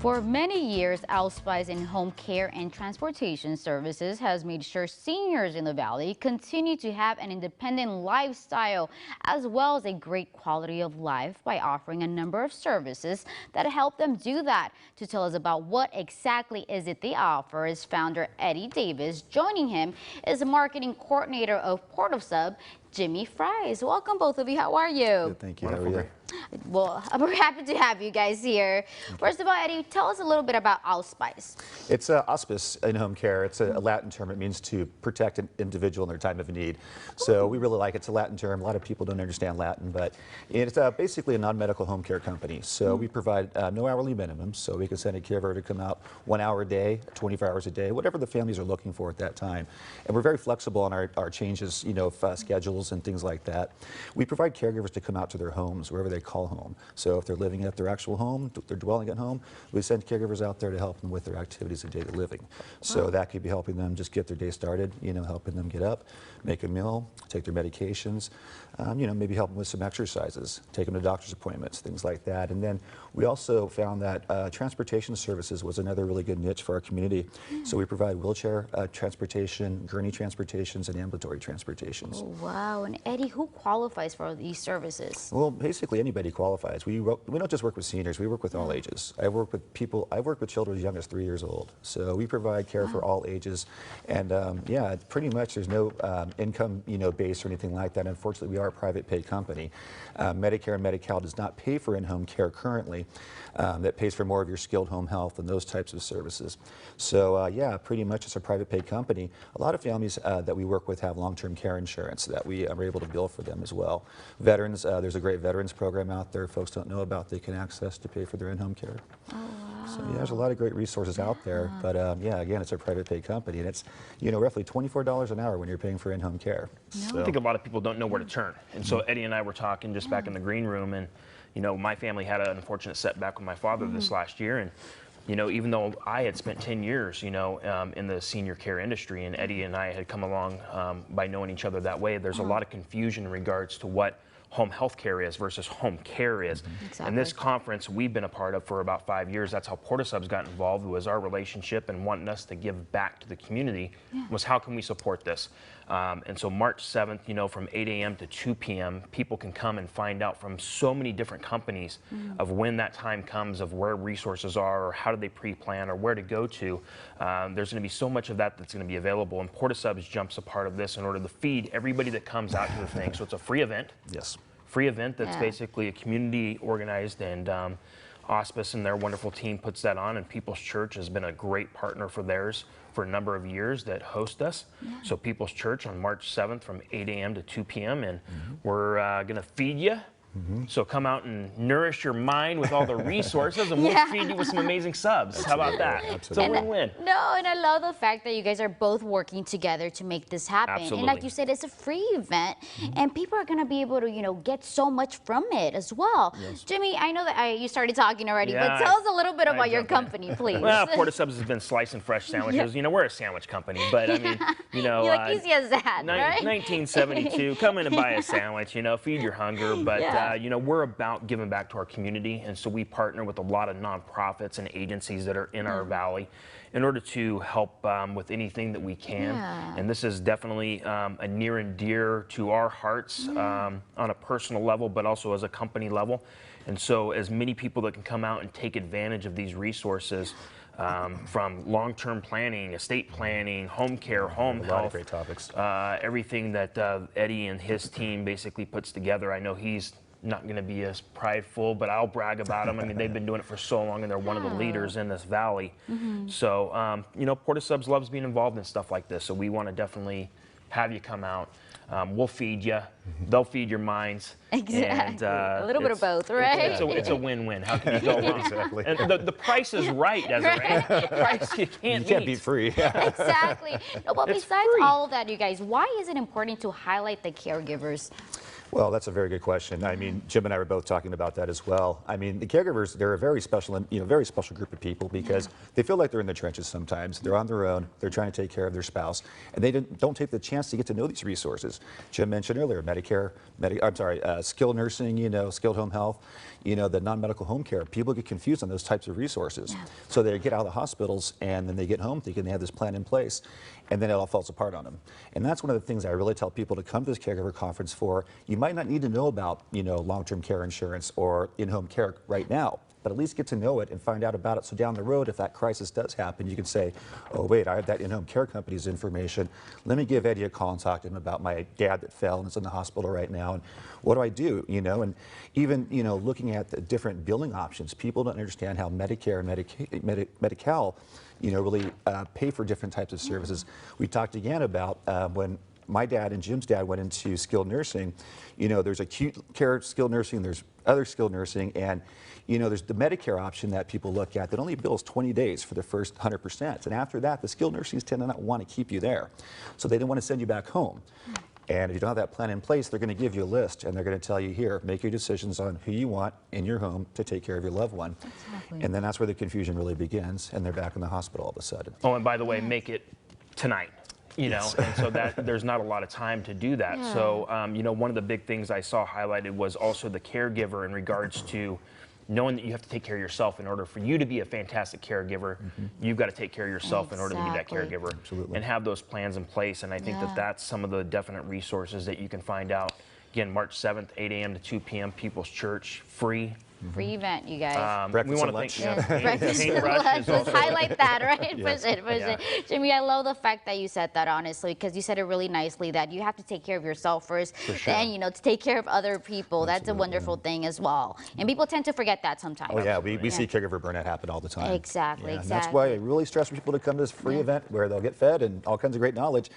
For many years, Allspice in home care and transportation services has made sure seniors in the Valley continue to have an independent lifestyle as well as a great quality of life by offering a number of services that help them do that. To tell us about what exactly is it they offer is founder Eddie Davis. Joining him is the marketing coordinator of PortoSub, Jimmy Fries. Welcome, both of you. How are you? Good, thank you. How are you? Well, I'm happy to have you guys here. First of all, Eddie, tell us a little bit about Allspice. It's hospice in home care. It's a Latin term. It means to protect an individual in their time of need. So we really like it. It's a Latin term. A lot of people don't understand Latin, but it's basically a non-medical home care company. So we provide no hourly minimums. So we can send a caregiver to come out 1 hour a day, 24 hours a day, whatever the families are looking for at that time. And we're very flexible on our changes, of schedules and things like that. We provide caregivers to come out to their homes, wherever they call home. So if they're living at their actual home, they're dwelling at home, we send caregivers out there to help them with their activities of daily living. So that could be helping them just get their day started, helping them get up, make a meal, take their medications, maybe help them with some exercises, take them to doctor's appointments, things like that. And then we also found that transportation services was another really good niche for our community. So we provide wheelchair transportation, gurney transportations, and ambulatory transportations. Oh, wow. And Eddie, who qualifies for these services? Well, basically anybody qualifies. We don't just work with seniors, we work with all ages. I've worked with children as young as 3 years old. So we provide care for all ages. And yeah, pretty much there's no income, base or anything like that. Unfortunately, we are a private paid company. Medicare and Medi-Cal does not pay for in-home care currently. That pays for more of your skilled home health and those types of services. So yeah, pretty much it's a private paid company. A lot of families that we work with have long-term care insurance that we are able to bill for them as well. Veterans, there's a great veterans program out there folks don't know about they can access to pay for their in-home care. Oh, wow. So yeah, there's a lot of great resources out there, but yeah, again, it's a private paid company, and it's roughly $24 an hour when you're paying for in-home care. I think a lot of people don't know where to turn, and so Eddie and I were talking just back in the green room, and my family had an unfortunate setback with my father this last year, and even though I had spent 10 years, in the senior care industry, and Eddie and I had come along by knowing each other that way, there's a lot of confusion in regards to what home health care is versus home care is. Exactly. And this conference we've been a part of for about 5 years, that's how PortoSub's got involved, was our relationship and wanting us to give back to the community, was how can we support this? And so March 7th, from 8 a.m. to 2 p.m., people can come and find out from so many different companies of when that time comes, of where resources are, or how do they pre-plan, or where to go to. There's going to be so much of that that's going to be available, and PortoSubs jumps a part of this in order to feed everybody that comes out to the thing. So it's a free event. Yes. Free event that's basically a community organized, and Auspice and their wonderful team puts that on, and People's Church has been a great partner for theirs for a number of years that host us. So People's Church on March 7th from 8 a.m. to 2 p.m. and we're going to feed you. So come out and nourish your mind with all the resources, and we'll feed you with some amazing subs. How about that? It's a win-win. No, and I love the fact that you guys are both working together to make this happen. Absolutely. And like you said, it's a free event, and people are going to be able to, get so much from it as well. Yes. Jimmy, I know that you started talking already, but tell us a little bit about your company, please. Well, PortoSubs has been slicing fresh sandwiches. We're a sandwich company, but I mean, You're like easy as that, right? 1972, come in and buy a sandwich, feed your hunger. But, we're about giving back to our community, and so we partner with a lot of nonprofits and agencies that are in our valley in order to help with anything that we can. And this is definitely a near and dear to our hearts on a personal level, but also as a company level. And so as many people that can come out and take advantage of these resources, from long-term planning, estate planning, home care, home health, a lot of great topics. Everything that Eddie and his team basically puts together. I know he's not going to be as prideful, but I'll brag about them. I mean, they've been doing it for so long, and they're one of the leaders in this valley. So, PortoSubs loves being involved in stuff like this, so we want to definitely have you come out. We'll feed you. They'll feed your minds. Exactly. And, a little bit of both, right? It's a win-win. How can you go wrong? Exactly. And the price is right, Desiree. The price you can't beat free. Exactly. No, but besides all of that, you guys, why is it important to highlight the caregivers? Well, that's a very good question. I mean, Jim and I were both talking about that as well. I mean, the caregivers, they're a very special, very special group of people because they feel like they're in the trenches sometimes. They're on their own. They're trying to take care of their spouse, and they don't take the chance to get to know these resources. Jim mentioned earlier, skilled nursing, skilled home health, the non-medical home care. People get confused on those types of resources. Yeah. So they get out of the hospitals, and then they get home thinking they have this plan in place, and then it all falls apart on them. And that's one of the things I really tell people to come to this caregiver conference for. You might not need to know about, long-term care insurance or in-home care right now, but at least get to know it and find out about it. So down the road, if that crisis does happen, you can say, oh, wait, I have that in-home care company's information. Let me give Eddie a call and talk to him about my dad that fell and is in the hospital right now. And what do I do? And even, looking at the different billing options, people don't understand how Medicare and Medi-Cal, really pay for different types of services. We talked again about when my dad and Jim's dad went into skilled nursing. There's acute care skilled nursing, there's other skilled nursing, and there's the Medicare option that people look at that only bills 20 days for the first 100%. And after that, the skilled nursings tend to not want to keep you there. So they don't want to send you back home. And if you don't have that plan in place, they're going to give you a list, and they're going to tell you, here, make your decisions on who you want in your home to take care of your loved one. Exactly. And then that's where the confusion really begins, and they're back in the hospital all of a sudden. Oh, and by the way, make it tonight. And so that there's not a lot of time to do that. Yeah. So, one of the big things I saw highlighted was also the caregiver in regards to knowing that you have to take care of yourself in order for you to be a fantastic caregiver. You've got to take care of yourself in order to be that caregiver. Absolutely. And have those plans in place. And I think that that's some of the definite resources that you can find out. Again, March 7th, 8 a.m. to 2 p.m., People's Church, free. Free event, you guys. We want to thank Breakfast Paint and Rush lunch. is Let's also- highlight that, right? Yes. For sure. Jimmy, I love the fact that you said that, honestly, because you said it really nicely, that you have to take care of yourself first, then, to take care of other people. That's a wonderful thing as well. And people tend to forget that sometimes. Oh, yeah, we see caregiver burnout happen all the time. Exactly, And exactly. that's why I really stress for people to come to this free event where they'll get fed and all kinds of great knowledge.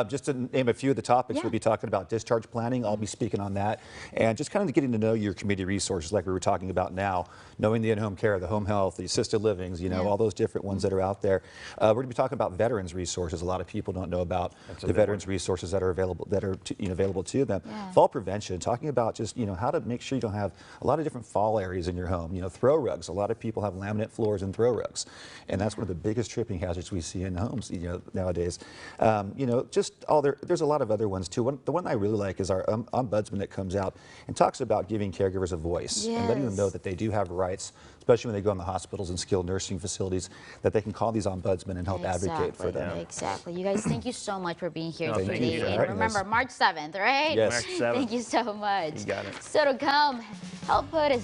Just to name a few of the topics, we'll be talking about discharge planning. I'll be speaking on that. And just kind of getting to know your community resources like we were talking about now, knowing the in-home care, the home health, the assisted livings, all those different ones that are out there. We're going to be talking about veterans resources. A lot of people don't know about the veterans resources that are available, available to them. Fall prevention, talking about just, how to make sure you don't have a lot of different fall areas in your home. Throw rugs. A lot of people have laminate floors and throw rugs. And that's one of the biggest tripping hazards we see in homes, nowadays. There's a lot of other ones too. The one I really like is our ombudsman that comes out and talks about giving caregivers a voice and letting them know that they do have rights, especially when they go in the hospitals and skilled nursing facilities, that they can call these ombudsmen and help advocate for them. Exactly. You guys, thank you so much for being here thank today. you. And remember, March 7th, right? Yes. March 7th. Thank you so much. You got it. So to come, help put a